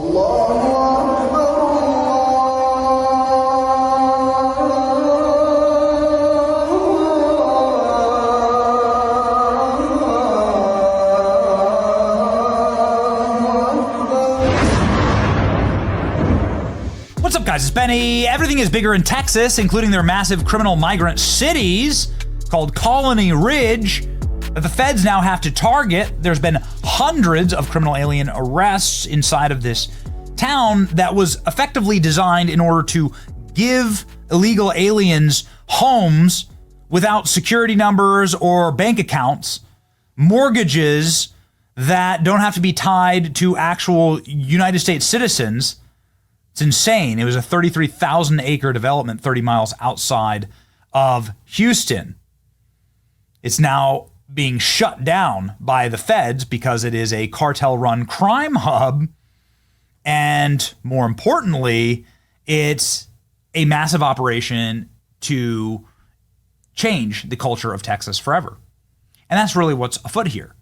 What's up, guys? It's Benny. Everything is bigger in Texas, including their massive criminal migrant cities called Colony Ridge that the feds now have to target. There's been hundreds of criminal alien arrests inside of this town that was effectively designed in order to give illegal aliens homes without security numbers or bank accounts, mortgages that don't have to be tied to actual United States citizens. It's insane. It was a 33,000 acre development 30 miles outside of Houston. It's now being shut down by the feds because it is a cartel-run crime hub. And more importantly, it's a massive operation to change the culture of Texas forever. And that's really what's afoot here.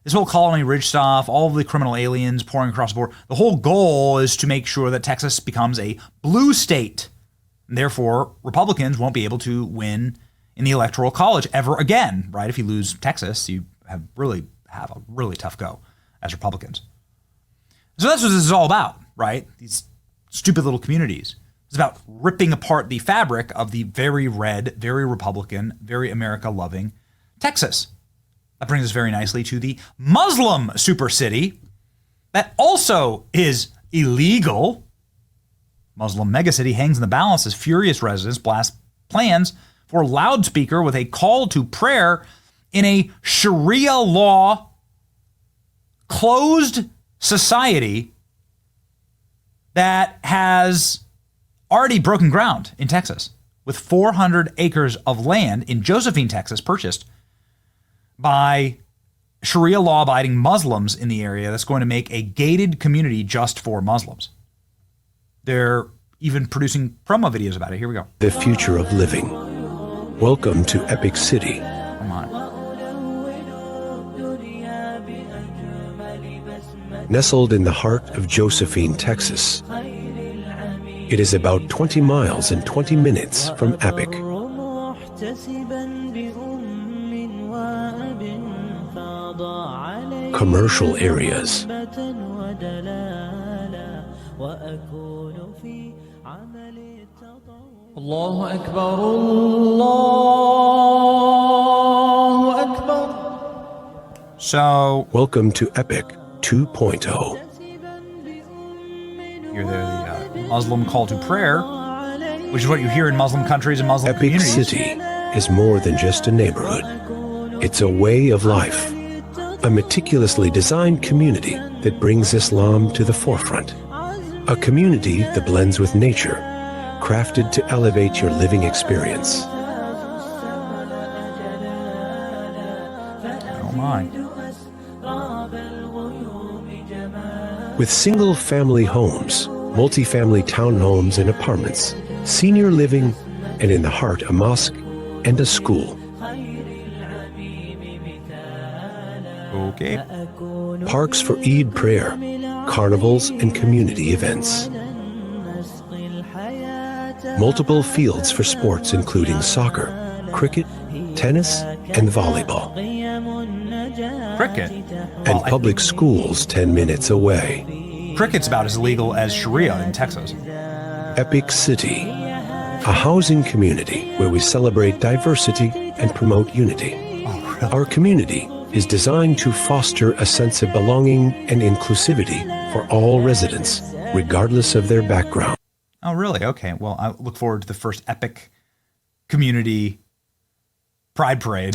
This whole Colony Ridge stuff, all of the criminal aliens pouring across the border, the whole goal is to make sure that Texas becomes a blue state. And therefore, Republicans won't be able to win in the Electoral College ever again, right? If you lose Texas, you have a really tough go as Republicans. So that's what this is all about, right? These stupid little communities. It's about ripping apart the fabric of the very red, very Republican, very America-loving Texas. That brings us very nicely to the Muslim super city that also is illegal. Muslim megacity hangs in the balance as furious residents blast plans for loudspeaker with a call to prayer in a Sharia law closed society that has already broken ground in Texas with 400 acres of land in Josephine, Texas, purchased by Sharia law-abiding Muslims in the area that's going to make a gated community just for Muslims. They're even producing promo videos about it. Here we go. The future of living. Welcome to Epic City. Come on. Nestled in the heart of Josephine, Texas. It is about 20 miles and 20 minutes from Epic. Commercial areas. Allahu Akbar, Allahu Akbar. So, welcome to Epic 2.0. You're there, the Muslim call to prayer, which is what you hear in Muslim countries and Muslim Epic communities. City is more than just a neighborhood. It's a way of life. A meticulously designed community that brings Islam to the forefront. A community that blends with nature, crafted to elevate your living experience. Oh my. With single-family homes, multi-family townhomes and apartments, senior living, and in the heart a mosque and a school. Okay. Parks for Eid prayer, carnivals and community events. Multiple fields for sports including soccer, cricket, tennis, and volleyball. Cricket. And public schools 10 minutes away. Cricket's about as illegal as Sharia in Texas. Epic City, a housing community where we celebrate diversity and promote unity. Oh, really? Our community is designed to foster a sense of belonging and inclusivity for all residents, regardless of their background. Oh, really? Okay. Well, I look forward to the first epic community pride parade.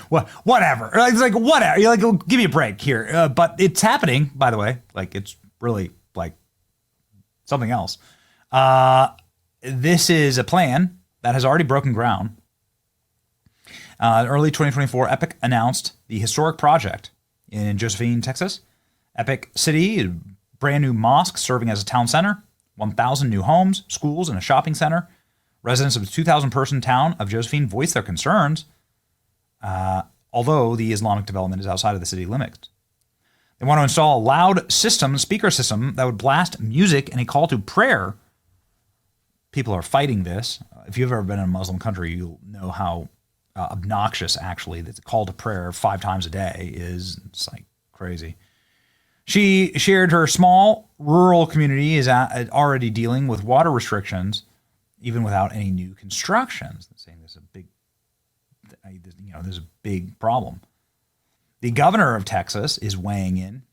Whatever. It's like, whatever. You're like, give me a break here. But it's happening, by the way. Like, it's really like something else. This is a plan that has already broken ground. In early 2024, Epic announced the historic project in Josephine, Texas. Epic City, a brand new mosque serving as a town center, 1,000 new homes, schools, and a shopping center. Residents of the 2,000-person town of Josephine voiced their concerns, although the Islamic development is outside of the city limits. They want to install a loud speaker system that would blast music and a call to prayer. People are fighting this. If you've ever been in a Muslim country, you'll know how obnoxious, actually, the call to prayer 5 times a day is. It's like crazy. She shared her small rural community is already dealing with water restrictions, even without any new constructions. Saying there's a big problem. The governor of Texas is weighing in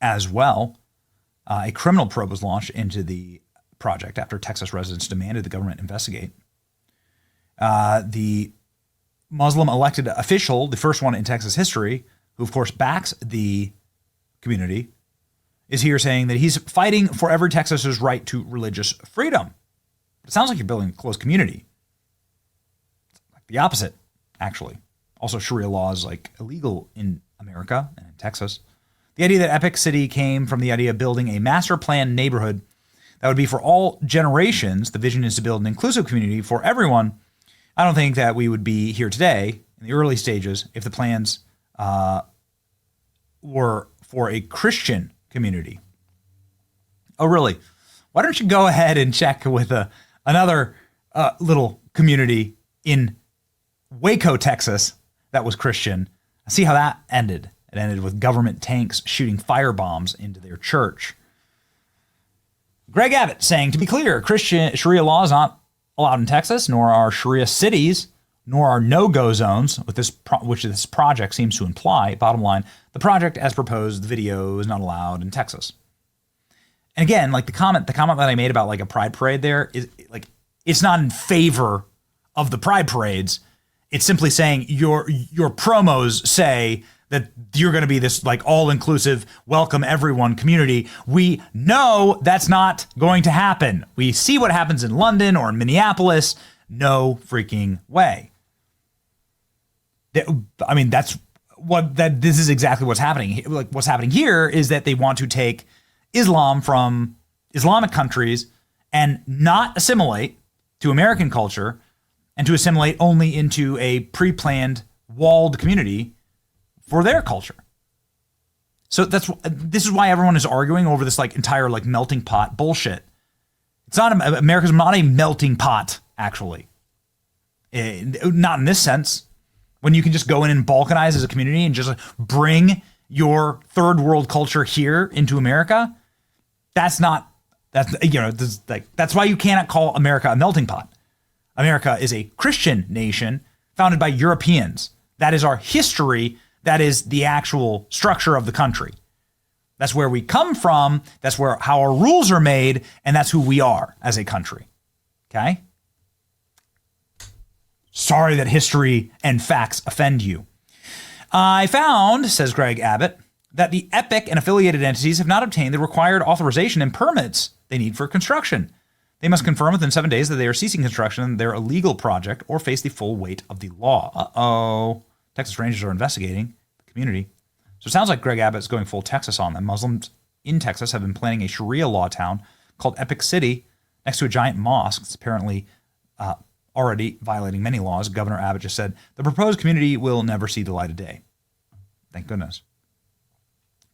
as well. A criminal probe was launched into the project after Texas residents demanded the government investigate. The Muslim elected official, the first one in Texas history, who of course backs the community, is here saying that he's fighting for every Texaner's right to religious freedom. It sounds like you're building a close community. It's like the opposite, actually. Also, Sharia law is like illegal in America and in Texas. The idea that Epic City came from the idea of building a master planned neighborhood that would be for all generations. The vision is to build an inclusive community for everyone. I don't think that we would be here today in the early stages if the plans were for a Christian community. Oh, really? Why don't you go ahead and check with another little community in Waco, Texas, that was Christian. See how that ended. It ended with government tanks shooting firebombs into their church. Greg Abbott saying, to be clear, Christian Sharia law is not allowed in Texas, nor are Sharia cities, nor are no-go zones, which this project seems to imply. Bottom line, the project as proposed, the video is not allowed in Texas. And again, like the comment that I made about like a pride parade there is like, it's not in favor of the pride parades. It's simply saying your promos say that you're going to be this like all-inclusive, welcome everyone community. We know that's not going to happen. We see what happens in London or in Minneapolis. No freaking way. I mean, this is exactly what's happening. Like what's happening here is that they want to take Islam from Islamic countries and not assimilate to American culture and to assimilate only into a pre-planned walled community for their culture. So this is why everyone is arguing over this like entire like melting pot bullshit. It's not, America's not a melting pot, actually. Not in this sense. When you can just go in and balkanize as a community and just bring your third world culture here into America, that's why you cannot call America a melting pot. America is a Christian nation founded by Europeans. That is our history. That is the actual structure of the country. That's where we come from. That's how our rules are made. And that's who we are as a country. Okay? Sorry that history and facts offend you. I found, says Greg Abbott, that the Epic and affiliated entities have not obtained the required authorization and permits they need for construction. They must confirm within 7 days that they are ceasing construction of their illegal project or face the full weight of the law. Uh-oh. Texas Rangers are investigating the community. So it sounds like Greg Abbott's going full Texas on them. Muslims in Texas have been planning a Sharia law town called Epic City next to a giant mosque. It's apparently already violating many laws. Governor Abbott just said the proposed community will never see the light of day. Thank goodness.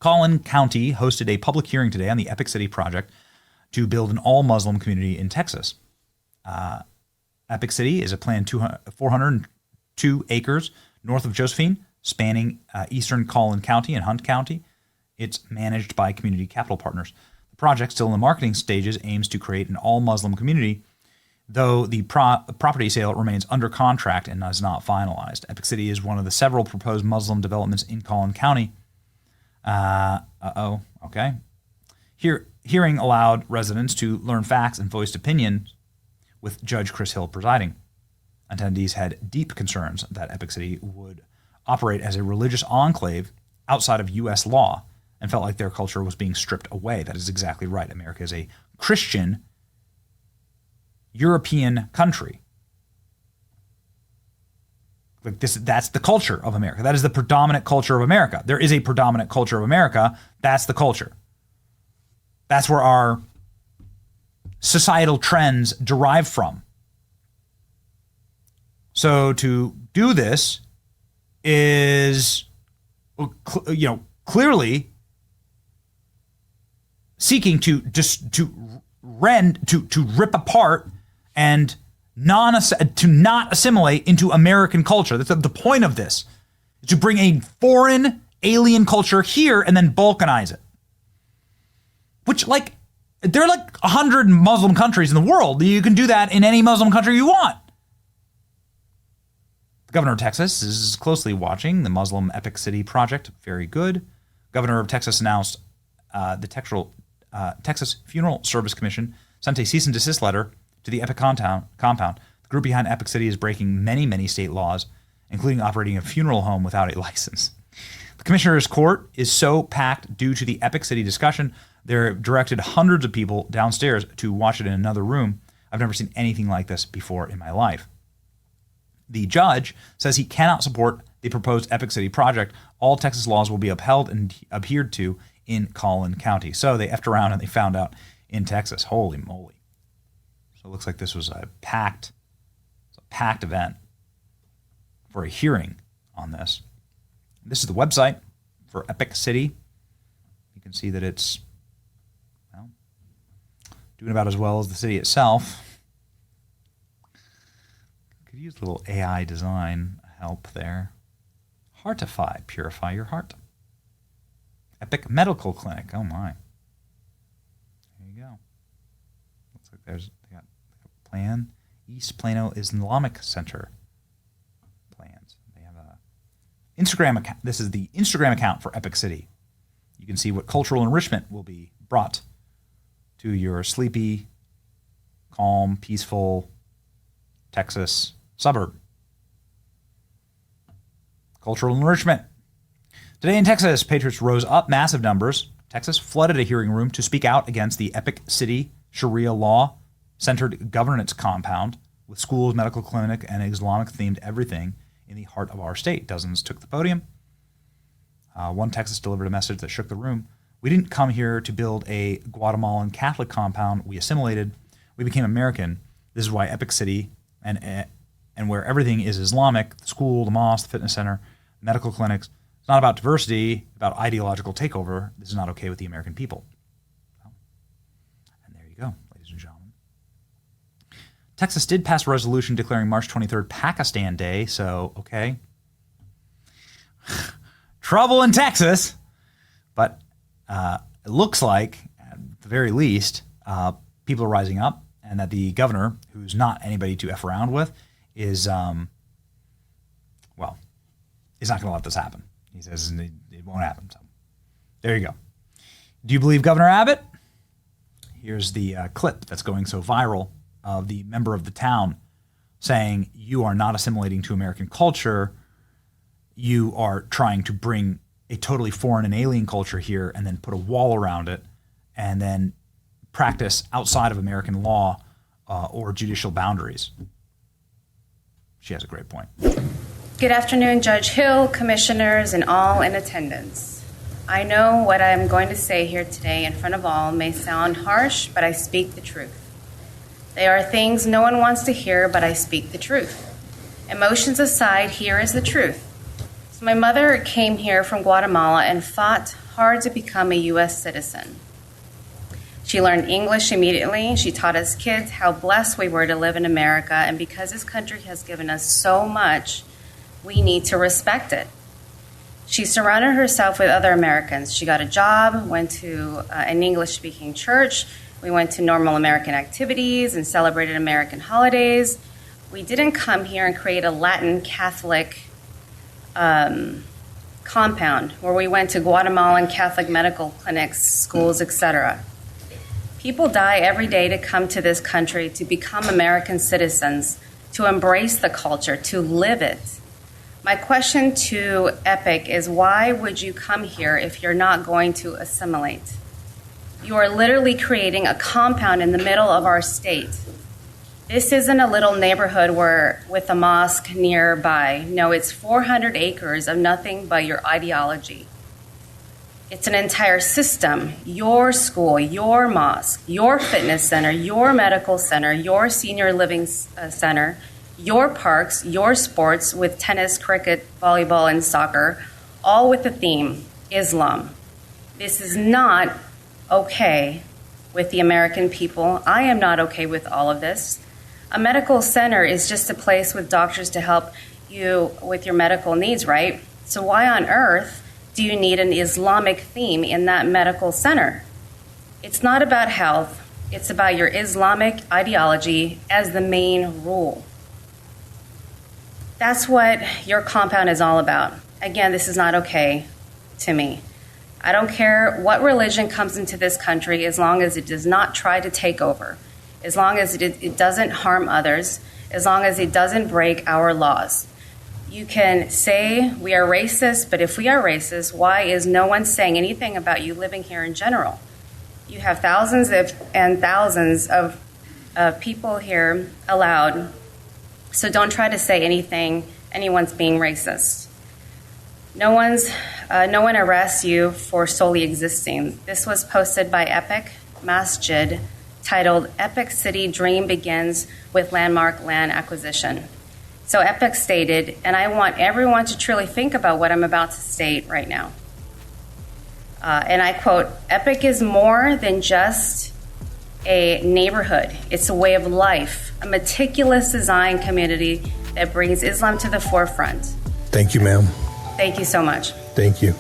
Collin County hosted a public hearing today on the Epic City project to build an all-Muslim community in Texas. Epic City is a planned 402 acres north of Josephine, spanning eastern Collin County and Hunt County. It's managed by Community Capital Partners. The project, still in the marketing stages, aims to create an all-Muslim community, though the property sale remains under contract and is not finalized. Epic City is one of the several proposed Muslim developments in Collin County. Okay. Hearing allowed residents to learn facts and voiced opinions, with Judge Chris Hill presiding. Attendees had deep concerns that Epic City would operate as a religious enclave outside of U.S. law and felt like their culture was being stripped away. That is exactly right. America is a Christian European country. Like that's the culture of America. That is the predominant culture of America. There is a predominant culture of America. That's the culture. That's where our societal trends derive from. So to do this is, clearly seeking to rip apart and to not assimilate into American culture. That's the point of this, to bring a foreign alien culture here and then balkanize it. Which, like, there are like 100 Muslim countries in the world. You can do that in any Muslim country you want. The governor of Texas is closely watching the Muslim Epic City project. Very good. Governor of Texas announced the Texas Funeral Service Commission sent a cease and desist letter to the Epic compound. The group behind Epic City is breaking many, many state laws, including operating a funeral home without a license. The commissioner's court is so packed due to the Epic City discussion, they're directed hundreds of people downstairs to watch it in another room. I've never seen anything like this before in my life. The judge says he cannot support the proposed Epic City project. All Texas laws will be upheld and adhered to in Collin County. So they effed around and they found out in Texas. Holy moly. So it looks like this was a packed event for a hearing on this. This is the website for Epic City. You can see that it's doing about as well as the city itself. Could use a little AI design help there. Heartify, purify your heart. Epic Medical Clinic. Oh my. There you go. Looks like they got a plan. East Plano Islamic Center plans. They have a Instagram account. This is the Instagram account for Epic City. You can see what cultural enrichment will be brought to your sleepy, calm, peaceful Texas suburb. Cultural enrichment. Today in Texas, Patriots rose up massive numbers. Texas flooded a hearing room to speak out against the Epic City Sharia law-centered governance compound with schools, medical clinic, and Islamic-themed everything in the heart of our state. Dozens took the podium. One Texas delivered a message that shook the room. We didn't come here to build a Guatemalan Catholic compound. We assimilated. We became American. This is why Epic City and where everything is Islamic, the school, the mosque, the fitness center, medical clinics, it's not about diversity, about ideological takeover. This is not okay with the American people. And there you go, ladies and gentlemen. Texas did pass a resolution declaring March 23rd Pakistan Day, so okay. Trouble in Texas, but it looks like, at the very least, people are rising up, and that the governor, who's not anybody to F around with, is not going to let this happen. He says it won't happen. So there you go. Do you believe Governor Abbott? Here's the clip that's going so viral of the member of the town saying, you are not assimilating to American culture. You are trying to bring a totally foreign and alien culture here and then put a wall around it and then practice outside of American law or judicial boundaries. She has a great point. Good afternoon, Judge Hill, commissioners, and all in attendance. I know what I'm going to say here today in front of all may sound harsh, but I speak the truth. There are things no one wants to hear, but I speak the truth. Emotions aside, here is the truth. So my mother came here from Guatemala and fought hard to become a U.S. citizen. She learned English immediately. She taught us kids how blessed we were to live in America, and because this country has given us so much, we need to respect it. She surrounded herself with other Americans. She got a job, went to an English-speaking church. We went to normal American activities and celebrated American holidays. We didn't come here and create a Latin Catholic compound where we went to Guatemalan Catholic medical clinics, schools, etc. People die every day to come to this country, to become American citizens, to embrace the culture, to live it. My question to Epic is, why would you come here if you're not going to assimilate? You are literally creating a compound in the middle of our state. This isn't a little neighborhood with a mosque nearby. No, it's 400 acres of nothing but your ideology. It's an entire system. Your school, your mosque, your fitness center, your medical center, your senior living center, your parks, your sports with tennis, cricket, volleyball, and soccer, all with a theme. Islam. This is not okay with the American people. I am not okay with all of this. A medical center is just a place with doctors to help you with your medical needs, right? So why on earth do you need an Islamic theme in that medical center? It's not about health. It's about your Islamic ideology as the main rule. That's what your compound is all about. Again, this is not okay to me. I don't care what religion comes into this country as long as it does not try to take over, as long as it doesn't harm others, as long as it doesn't break our laws. You can say we are racist, but if we are racist, why is no one saying anything about you living here in general? You have thousands and thousands of people here allowed, so don't try to say anyone's being racist. No one arrests you for solely existing. This was posted by Epic Masjid, titled Epic City Dream Begins with Landmark Land Acquisition. So Epic stated, and I want everyone to truly think about what I'm about to state right now. And I quote, Epic is more than just a neighborhood. It's a way of life, a meticulous design community that brings Islam to the forefront. Thank you, ma'am. Thank you so much. Thank you.